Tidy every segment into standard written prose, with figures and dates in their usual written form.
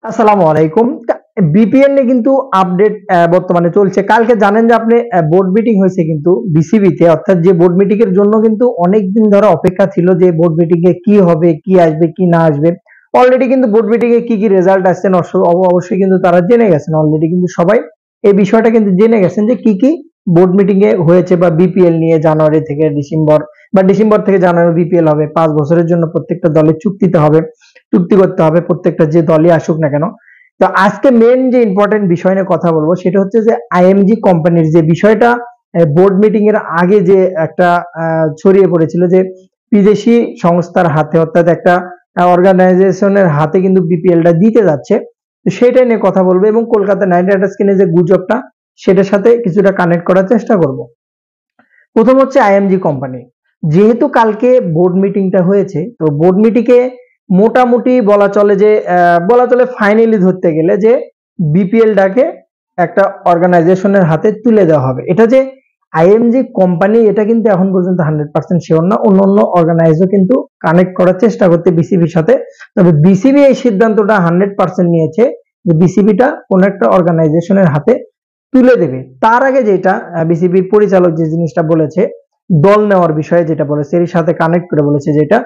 আসসালামু আলাইকুম। বিপিএল নিয়ে কিন্তু আপডেট বর্তমানে চলছে। কালকে জানেন যে আপনি বোর্ড মিটিং হয়েছে কিন্তু বিসিবিতে, অর্থাৎ যে বোর্ড মিটিং এর জন্য কিন্তু অনেকদিন ধরে অপেক্ষা ছিল যে বোর্ড মিটিং এ কি হবে, কি আসবে, কি না আসবে। অলরেডি কিন্তু বোর্ড মিটিং এ কি রেজাল্ট আসছে অবশ্যই কিন্তু তারা জেনে গেছেন। অলরেডি কিন্তু সবাই এই বিষয়টা কিন্তু জেনে গেছেন যে কি বোর্ড মিটিং এ হয়েছে বা বিপিএল নিয়ে জানুয়ারি থেকে ডিসেম্বর বা ডিসেম্বর থেকে জানুয়ারি বিপিএল হবে। 5 বছরের জন্য প্রত্যেকটা দলের চুক্তি করতে হবে প্রত্যেকটা যে দলই আসুক না কেন। তো আজকে মেন যে ইম্পর্টেন্ট বিষয় নিয়ে কথা বলবো সেটা হচ্ছে যে আইএমজি কোম্পানির যে বিষয়টা বোর্ড মিটিং এর আগে যে একটা ছড়িয়ে পড়েছিল যে বিদেশি সংস্থার হাতে, অর্থাৎ একটা অর্গানাইজেশনের হাতে কিন্তু বিপিএলটা দিতে যাচ্ছে। তো সেটা নিয়ে কথা বলবো এবং কলকাতা নাইট রাইডার্সকে নিয়ে যে গুজবটা সেটার সাথে কিছুটা কানেক্ট করার চেষ্টা করব। প্রথম হচ্ছে আইএমজি কোম্পানি। যেহেতু কালকে বোর্ড মিটিংটা হয়েছে, তো বোর্ড মিটিংয়ে মোটামুটি বলা চলে ফাইনালি ধরতে গেলে যে বিপিএলটাকে একটা অর্গানাইজেশনের হাতে তুলে দেওয়া হবে। এটা যে আইএমজি কোম্পানি এটা কিন্তু এখন পর্যন্ত 100% শিওর না। অন্য অর্গানাইজও কিন্তু কানেক্ট করার চেষ্টা করতে বিসিবির সাথে। তবে বিসিবি এই সিদ্ধান্তটা 100% নিয়েছে যে বিসিবিটা কোন একটা অর্গানাইজেশনের হাতে তুলে দেবে। তার আগে যেটা বিসিবির পরিচালক যে জিনিসটা বলেছে, দল নেওয়ার বিষয়ে যেটা বলেছে এর সাথে কানেক্ট করে বলেছে যেটা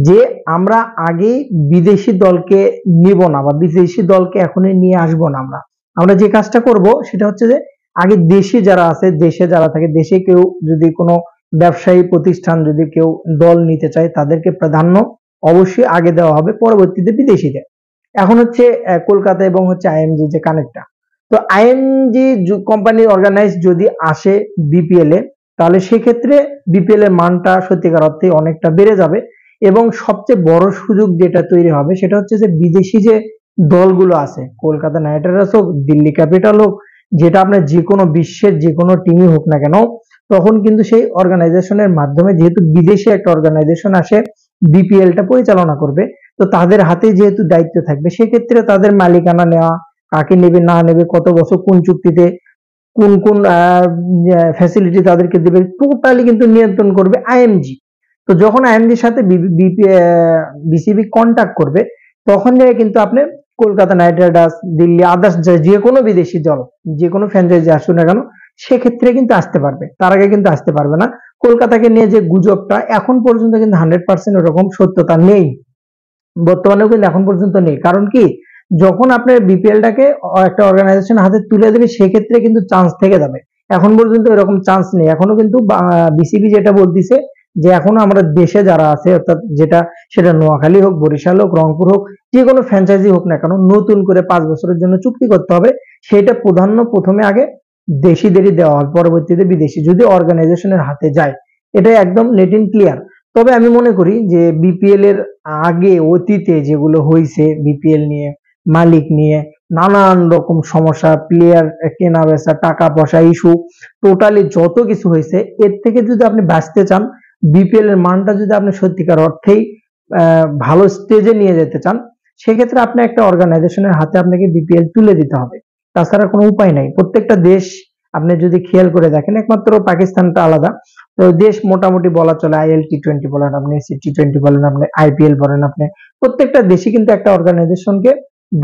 যে আমরা আগে বিদেশি দলকে নিব না বা বিদেশি দলকে এখনই নিয়ে আসবো না। আমরা যে কাজটা করব সেটা হচ্ছে যে আগে দেশি যারা আছে, দেশে যারা থাকে, দেশে কেউ যদি কোনো ব্যবসায়ী প্রতিষ্ঠান যদি কেউ দল নিতে চায় তাদেরকে প্রাধান্য অবশ্যই আগে দেওয়া হবে, পরবর্তীতে বিদেশিদের। এখন হচ্ছে কলকাতা এবং হচ্ছে আইএমজি যে কানেক্টটা, তো আইএমজি কোম্পানি অর্গানাইজ যদি আসে বিপিএল এ, তাহলে সেক্ষেত্রে বিপিএল এর মানটা সত্যিকার অর্থে অনেকটা বেড়ে যাবে। এবং সবচেয়ে বড় সুযোগ যেটা তৈরি হবে সেটা হচ্ছে যে বিদেশি যে দলগুলো আছে, কলকাতা নাইট রাইডার্স হোক, দিল্লি ক্যাপিটাল হোক, যেটা আপনার যে কোনো বিশ্বের যে কোনো টিমই হোক না কেন, তখন কিন্তু সেই অর্গানাইজেশনের মাধ্যমে, যেহেতু বিদেশি একটা অর্গানাইজেশন আসে বিপিএলটা পরিচালনা করবে, তো তাদের হাতে যেহেতু দায়িত্ব থাকবে, সেক্ষেত্রে তাদের মালিকানা নেওয়া, কাকে নেবে না নেবে, কত বছর কোন চুক্তিতে কোন ফ্যাসিলিটি তাদেরকে দেবে, টোটালি কিন্তু নিয়ন্ত্রণ করবে আইএমজি। তো যখন আইএমজির সাথে বিসিবি কন্ট্যাক্ট করবে, তখন থেকে কিন্তু আপনি Kolkata night Riders, Delhi, others যে কোনো বিদেশি দল, যে কোনো ফ্র্যাঞ্চাইজি আসুক না কেন, সেক্ষেত্রে কিন্তু আসতে পারবে, তার আগে কিন্তু আসতে পারবে না। কলকাতাকে নিয়ে যে গুজবটা এখন পর্যন্ত কিন্তু 100% ওরকম সত্যতা নেই, বর্তমানেও কিন্তু এখন পর্যন্ত নেই। কারণ কি, যখন আপনার বিপিএলটাকে একটা অর্গানাইজেশন হাতে তুলে দেবে সেক্ষেত্রে কিন্তু চান্স থেকে যাবে। এখন পর্যন্ত এরকম চান্স নেই। এখনো কিন্তু বিসিবি যেটা বলতিছে যে এখনো আমরা দেশে যারা আছে, অর্থাৎ সেটা নোয়াখালী হোক, বরিশাল হোক, রংপুর হোক, যে কোনো ফ্র্যাঞ্চাইজি হোক না কেন, নতুন করে 5 বছরের জন্য চুক্তি করতে হবে। সেটা প্রাধান্য প্রথমে আগে দেশিদেরই দেওয়া হবে, পরবর্তীতে বিদেশি যদি অর্গানাইজেশনের হাতে যায়। এটা একদম নেট ইন ক্লিয়ার। তবে আমি মনে করি যে বিপিএল এর আগে অতীতে যেগুলো হয়েছে বিপিএল নিয়ে, মালিক নিয়ে নানান রকম সমস্যা, প্লেয়ার কেনা বেচা, টাকা পয়সা ইস্যু, টোটালি যত কিছু হয়েছে, এর থেকে যদি আপনি বাঁচতে চান, বিপিএল এর মানটা যদি আপনি সত্যিকার অর্থেই ভালো স্টেজে নিয়ে যেতে চান, সেক্ষেত্রে আপনি একটা অর্গানাইজেশনের হাতে আপনাকে বিপিএল তুলে দিতে হবে। তাছাড়া কোনো উপায় নাই। প্রত্যেকটা দেশ আপনি যদি খেয়াল করে দেখেন, একমাত্র পাকিস্তানটা আলাদা, তো দেশ মোটামুটি বলা চলে আইএল টি20 বলেন আপনি, সি টি20 বলেন আপনি, আইপিএল বলেন আপনি, প্রত্যেকটা দেশই কিন্তু একটা অর্গানাইজেশনকে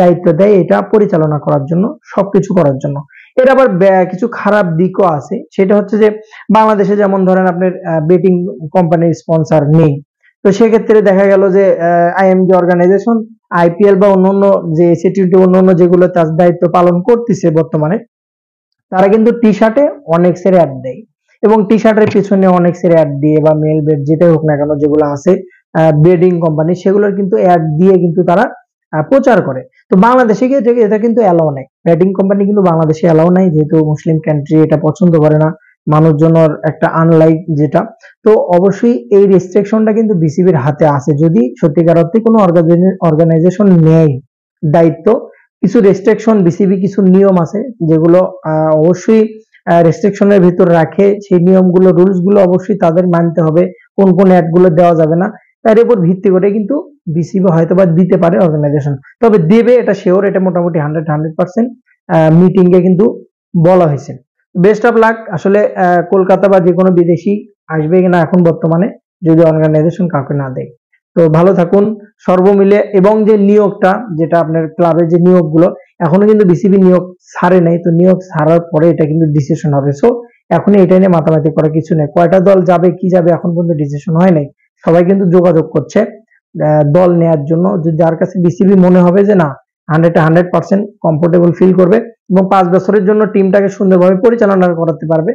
দায়িত্ব দেয় এটা পরিচালনা করার জন্য, সবকিছু করার জন্য। এর আবার কিছু খারাপ দিকও আছে। সেটা হচ্ছে যে বাংলাদেশে যেমন ধরেন আপনার বেটিং কোম্পানির স্পন্সর নেই, তো সেক্ষেত্রে দেখা গেল যে আইএমজি অর্গানাইজেশন আইপিএল বা অন্যান্য যে সি টি20 অন্যান্য যেগুলো তার দায়িত্ব পালন করতেছে বর্তমানে, তারা কিন্তু টি শার্টে অনেক্সের অ্যাড দেয় এবং টি শার্টের পিছনে অনেক্সের অ্যাড দিয়ে বা মেল বেড যেটাই হোক না কেন, যেগুলো আছে বেডিং কোম্পানি, সেগুলোর কিন্তু অ্যাড দিয়ে কিন্তু তারা প্রচার করে। তো বাংলাদেশে গিয়ে এটা কিন্তু অ্যালাউ নাই, ব্যাটিং কোম্পানি কিন্তু বাংলাদেশে অ্যালাউ নাই, যেহেতু মুসলিম কান্ট্রি এটা পছন্দ করে না মানুষজনের একটা আনলাইক যেটা। তো অবশ্যই এই রেস্ট্রিকশনটা কিন্তু বিসিবির হাতে আছে, যদি সত্যিকার অর্থে কোনো অর্গানাইজেশন নেয় দায়িত্ব। কিছু রেস্ট্রিকশন বিসিবি, কিছু নিয়ম আছে যেগুলো অবশ্যই রেস্ট্রিকশনের ভিতর রাখে, সেই নিয়মগুলো, রুলস গুলো অবশ্যই তাদের মানতে হবে। কোন অ্যাড গুলো দেওয়া যাবে না, তার উপর ভিত্তি করে কিন্তু বিসিবি হয়তো বা দিতে পারে অর্গানাইজেশন, তবে দেবে এটা শিওর, এটা মোটামুটি 100% মিটিং এ কিন্তু বলা হয়েছে। Best of luck. আসলে কলকাতা বা যে কোনো বিদেশি আসবে কিনা এখন বর্তমানে, যদি অর্গানাইজেশন কাউকে না দেয়। তো তো ভালো থাকুন সর্বমিলে। এবং যে নিয়োগটা, যেটা আপনার ক্লাবের যে নিয়োগগুলো, এখনো কিন্তু বিসিবি নিয়োগ ছাড়ে নাই, তো নিয়োগ ছাড়ার পরে এটা কিন্তু ডিসিশন হবে। সো এখন এটা নিয়ে মাতামাতি করার কিছু নেই, কয়টা দল যাবে কি যাবে এখন পর্যন্ত ডিসিশন হয় নাই। সবাই কিন্তু যোগাযোগ করছে দল নেয়ার জন্য, যার কাছে বিসিবি মনে হবে যে না 100% কমফোর্টেবল ফিল করবে এবং 5 বছরের জন্য টিমটাকে সুন্দরভাবে পরিচালনা করাতে পারবে,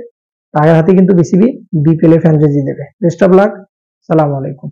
তার হাতে কিন্তু বিসিবি বিপিএল এ ফ্র্যাঞ্চাইজি দেবে। বেস্ট অফ লাক, সালাম আলাইকুম।